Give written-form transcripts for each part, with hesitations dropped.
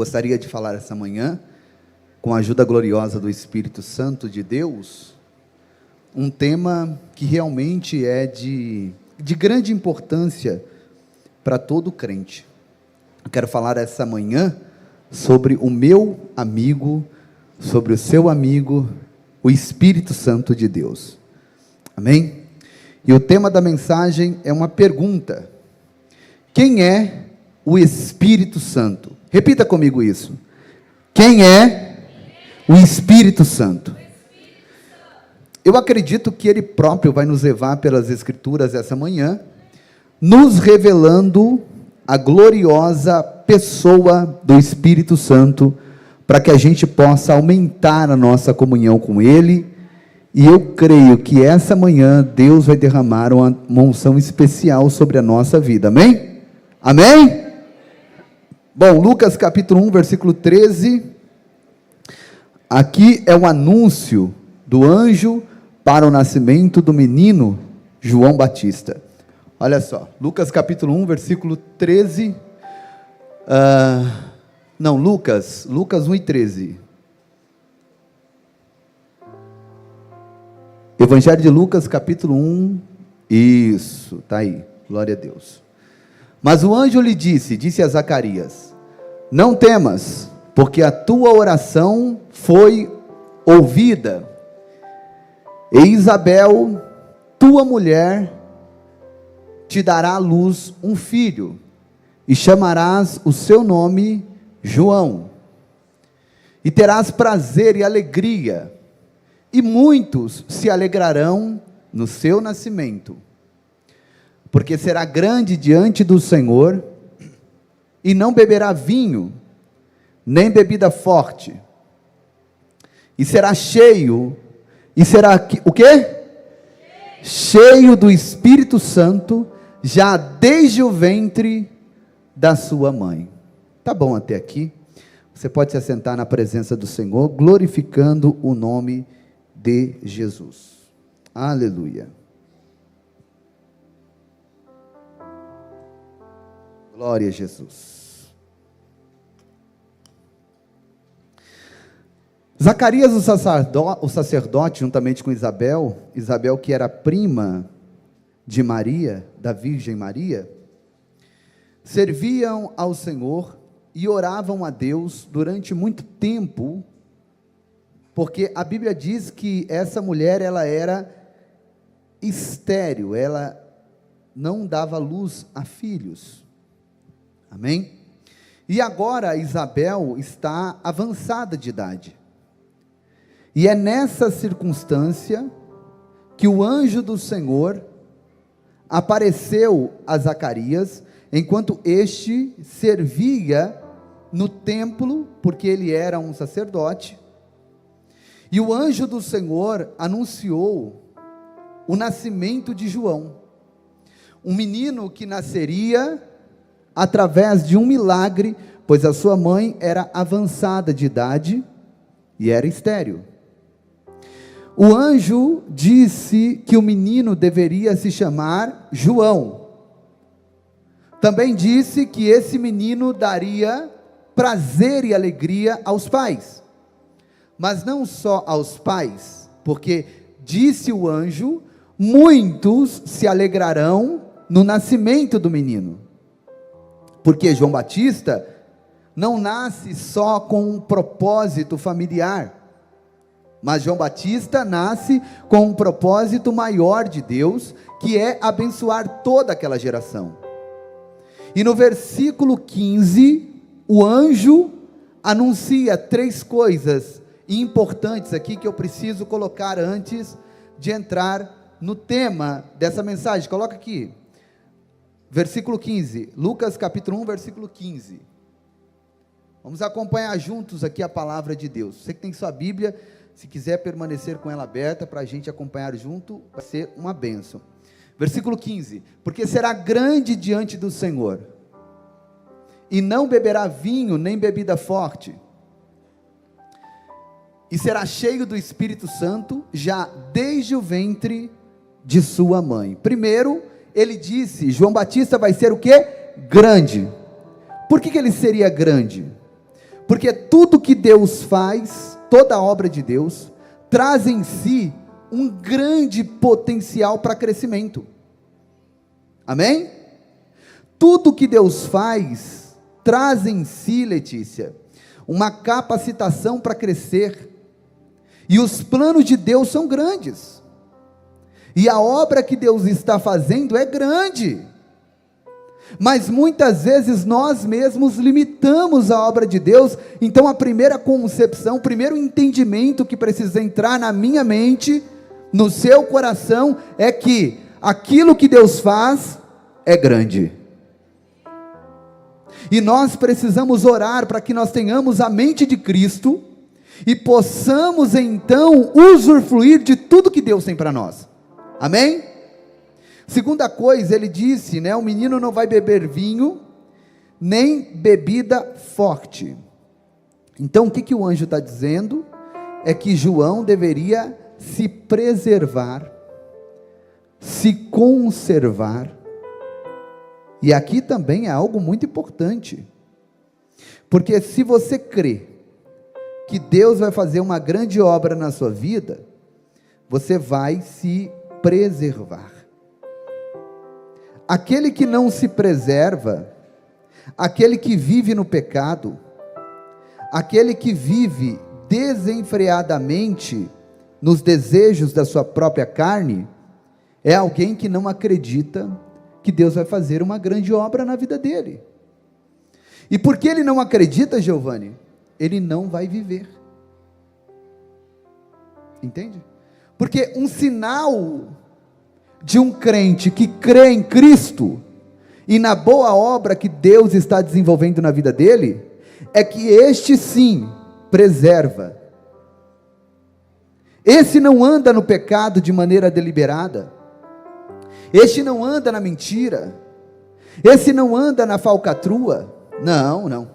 Gostaria de falar essa manhã, com a ajuda gloriosa do Espírito Santo de Deus, um tema que realmente é de grande importância para todo crente. Eu quero falar essa manhã sobre o meu amigo, sobre o seu amigo, o Espírito Santo de Deus. Amém? E o tema da mensagem é uma pergunta: quem é o Espírito Santo? Repita comigo isso. Quem é o Espírito Santo? Eu acredito que Ele próprio vai nos levar pelas Escrituras essa manhã, nos revelando a gloriosa pessoa do Espírito Santo, para que a gente possa aumentar a nossa comunhão com Ele. E eu creio que essa manhã Deus vai derramar uma unção especial sobre a nossa vida. Amém? Amém? Bom, Lucas capítulo 1, versículo 13. Aqui é o anúncio do anjo para o nascimento do menino João Batista. Olha só, Lucas capítulo 1, versículo 13. Lucas 1 e 13. Evangelho de Lucas capítulo 1. Isso, está aí, glória a Deus. Mas o anjo lhe disse a Zacarias: não temas, porque a tua oração foi ouvida, e Isabel, tua mulher, te dará à luz um filho, e chamarás o seu nome João, e terás prazer e alegria, e muitos se alegrarão no seu nascimento, porque será grande diante do Senhor, e não beberá vinho, nem bebida forte, e será cheio, o quê? Cheio do Espírito Santo, já desde o ventre da sua mãe. Tá bom até aqui? Você pode se assentar na presença do Senhor, glorificando o nome de Jesus. Aleluia. Glória a Jesus. Zacarias, o sacerdote, juntamente com Isabel que era prima de Maria, da Virgem Maria, serviam ao Senhor e oravam a Deus durante muito tempo, porque a Bíblia diz que essa mulher, ela era estéril, ela não dava luz a filhos. Amém? E agora Isabel está avançada de idade, e é nessa circunstância que o anjo do Senhor apareceu a Zacarias, enquanto este servia no templo, porque ele era um sacerdote, e o anjo do Senhor anunciou o nascimento de João, um menino que nasceria através de um milagre, pois a sua mãe era avançada de idade e era estéril. O anjo disse que o menino deveria se chamar João. Também disse que esse menino daria prazer e alegria aos pais, mas não só aos pais, porque disse o anjo, muitos se alegrarão no nascimento do menino, porque João Batista não nasce só com um propósito familiar, mas João Batista nasce com um propósito maior de Deus, que é abençoar toda aquela geração. E no versículo 15, o anjo anuncia 3 coisas importantes aqui, que eu preciso colocar antes de entrar no tema dessa mensagem. Coloca aqui, versículo 15, Lucas capítulo 1, versículo 15. Vamos acompanhar juntos aqui a palavra de Deus. Você que tem sua Bíblia, se quiser permanecer com ela aberta, para a gente acompanhar junto, vai ser uma bênção. Versículo 15, porque será grande diante do Senhor, e não beberá vinho, nem bebida forte, e será cheio do Espírito Santo, já desde o ventre de sua mãe. Primeiro, ele disse, João Batista vai ser o quê? Grande. Por que ele seria grande? Porque tudo que Deus faz, toda a obra de Deus, traz em si um grande potencial para crescimento. Amém? Tudo que Deus faz, traz em si, Letícia, uma capacitação para crescer. E os planos de Deus são grandes. E a obra que Deus está fazendo é grande. Mas muitas vezes nós mesmos limitamos a obra de Deus. Então a primeira concepção, o primeiro entendimento que precisa entrar na minha mente, no seu coração, é que aquilo que Deus faz é grande. E nós precisamos orar para que nós tenhamos a mente de Cristo e possamos então usufruir de tudo que Deus tem para nós. Amém? Segunda coisa, ele disse, o menino não vai beber vinho, nem bebida forte. Então o que o anjo está dizendo? É que João deveria se preservar, se conservar. E aqui também é algo muito importante, porque se você crê que Deus vai fazer uma grande obra na sua vida, você vai se preservar. Aquele que não se preserva, aquele que vive no pecado, aquele que vive desenfreadamente nos desejos da sua própria carne, é alguém que não acredita que Deus vai fazer uma grande obra na vida dele. E porque ele não acredita, Giovanni, ele não vai viver. Entende? Porque um sinal de um crente que crê em Cristo e na boa obra que Deus está desenvolvendo na vida dele, é que este sim preserva. Esse não anda no pecado de maneira deliberada, este não anda na mentira, esse não anda na falcatrua, não,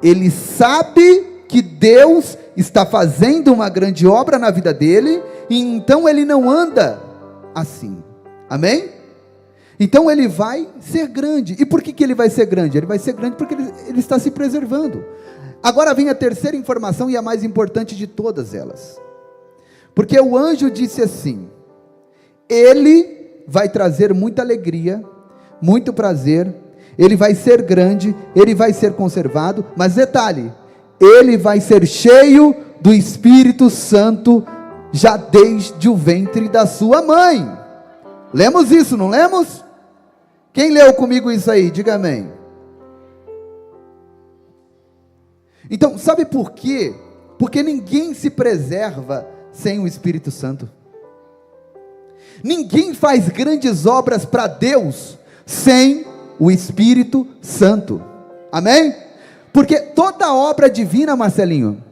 ele sabe que Deus está fazendo uma grande obra na vida dele, e então ele não anda assim, amém? Então ele vai ser grande. E por que ele vai ser grande? Ele vai ser grande porque ele está se preservando. Agora vem a terceira informação, e a mais importante de todas elas, porque o anjo disse assim: ele vai trazer muita alegria, muito prazer, ele vai ser grande, ele vai ser conservado, mas detalhe, ele vai ser cheio do Espírito Santo, já desde o ventre da sua mãe. Lemos isso, não lemos? Quem leu comigo isso aí? Diga amém. Então, sabe por quê? Porque ninguém se preserva sem o Espírito Santo. Ninguém faz grandes obras para Deus sem o Espírito Santo. Amém? Porque toda obra divina, Marcelinho,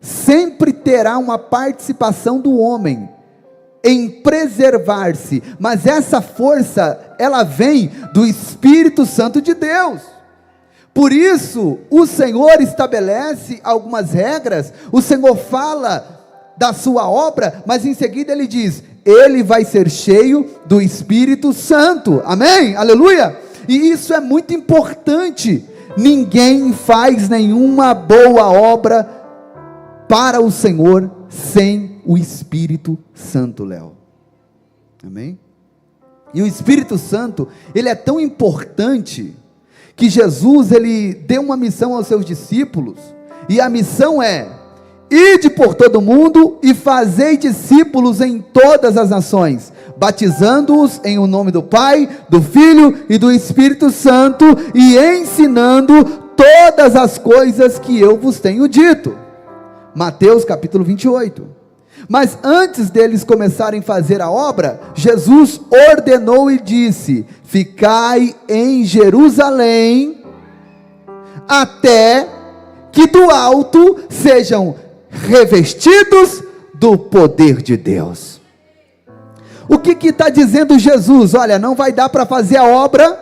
sempre terá uma participação do homem em preservar-se, mas essa força, ela vem do Espírito Santo de Deus. Por isso, o Senhor estabelece algumas regras, o Senhor fala da sua obra, mas em seguida ele diz: ele vai ser cheio do Espírito Santo, amém? Aleluia! E isso é muito importante. Ninguém faz nenhuma boa obra para o Senhor sem o Espírito Santo, Léo, amém? E o Espírito Santo, ele é tão importante, que Jesus, ele deu uma missão aos seus discípulos, e a missão é: ide por todo mundo e fazei discípulos em todas as nações, batizando-os em o nome do Pai, do Filho e do Espírito Santo, e ensinando todas as coisas que eu vos tenho dito. Mateus capítulo 28. Mas antes deles começarem a fazer a obra, Jesus ordenou e disse: ficai em Jerusalém, até que do alto sejam revestidos do poder de Deus. O que está dizendo Jesus? Olha, não vai dar para fazer a obra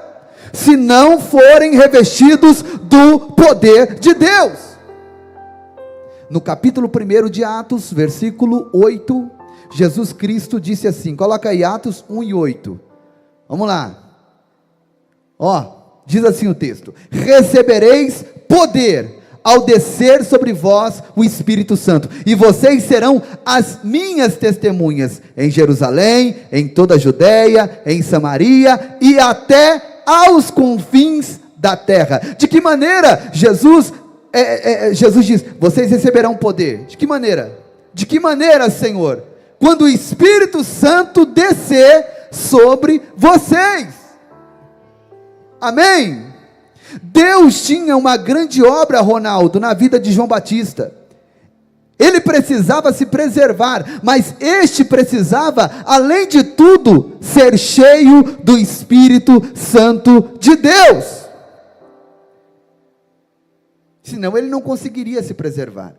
se não forem revestidos do poder de Deus. No capítulo 1 de Atos, versículo 8, Jesus Cristo disse assim, coloca aí Atos 1 e 8, vamos lá, diz assim o texto: recebereis poder ao descer sobre vós o Espírito Santo, e vocês serão as minhas testemunhas, em Jerusalém, em toda a Judéia, em Samaria, e até aos confins da terra. De que maneira Jesus diz, vocês receberão poder? De que maneira? De que maneira, Senhor? Quando o Espírito Santo descer sobre vocês. Amém? Deus tinha uma grande obra, Ronaldo, na vida de João Batista. Ele precisava se preservar, mas este precisava, além de tudo, ser cheio do Espírito Santo de Deus. Senão ele não conseguiria se preservar.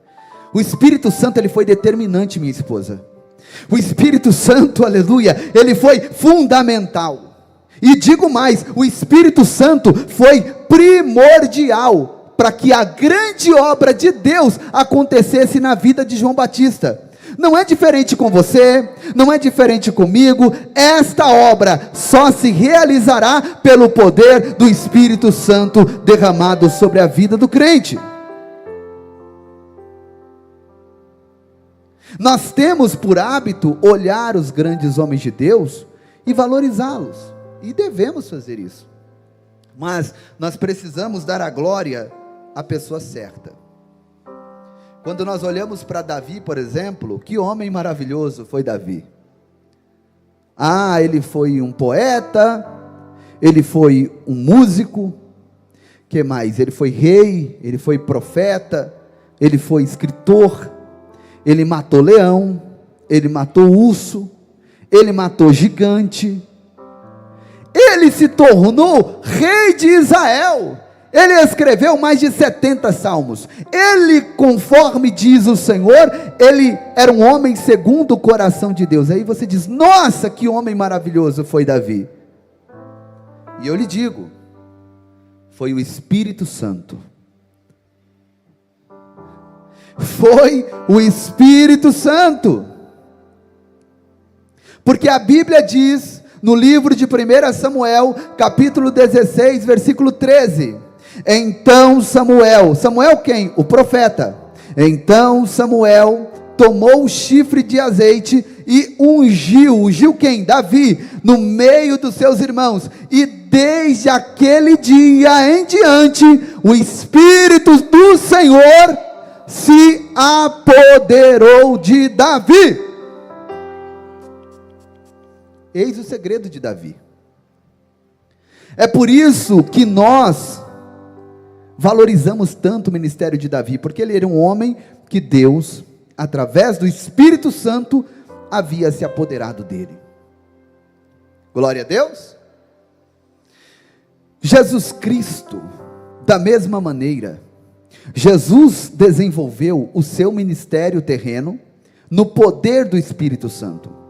O Espírito Santo, ele foi determinante, minha esposa. O Espírito Santo, aleluia, ele foi fundamental. E digo mais, o Espírito Santo foi primordial para que a grande obra de Deus acontecesse na vida de João Batista. Não é diferente com você, não é diferente comigo. Esta obra só se realizará pelo poder do Espírito Santo derramado sobre a vida do crente. Nós temos por hábito olhar os grandes homens de Deus e valorizá-los. E devemos fazer isso, mas nós precisamos dar a glória à pessoa certa. Quando nós olhamos para Davi, por exemplo, que homem maravilhoso foi Davi. Ele foi um poeta, ele foi um músico, que mais? Ele foi rei, ele foi profeta, ele foi escritor, ele matou leão, ele matou urso, ele matou gigante. Ele se tornou rei de Israel. Ele escreveu mais de 70 salmos. Ele, conforme diz o Senhor, ele era um homem segundo o coração de Deus. Aí você diz, nossa, que homem maravilhoso foi Davi. E eu lhe digo, foi o Espírito Santo. Foi o Espírito Santo. Porque a Bíblia diz, no livro de 1 Samuel, capítulo 16, versículo 13, então Samuel quem? O profeta. Então Samuel tomou o chifre de azeite e ungiu quem? Davi, no meio dos seus irmãos, e desde aquele dia em diante, o Espírito do Senhor se apoderou de Davi. Eis o segredo de Davi. É por isso que nós valorizamos tanto o ministério de Davi, porque ele era um homem que Deus, através do Espírito Santo, havia se apoderado dele. Glória a Deus. Jesus Cristo, da mesma maneira, Jesus desenvolveu o seu ministério terreno no poder do Espírito Santo.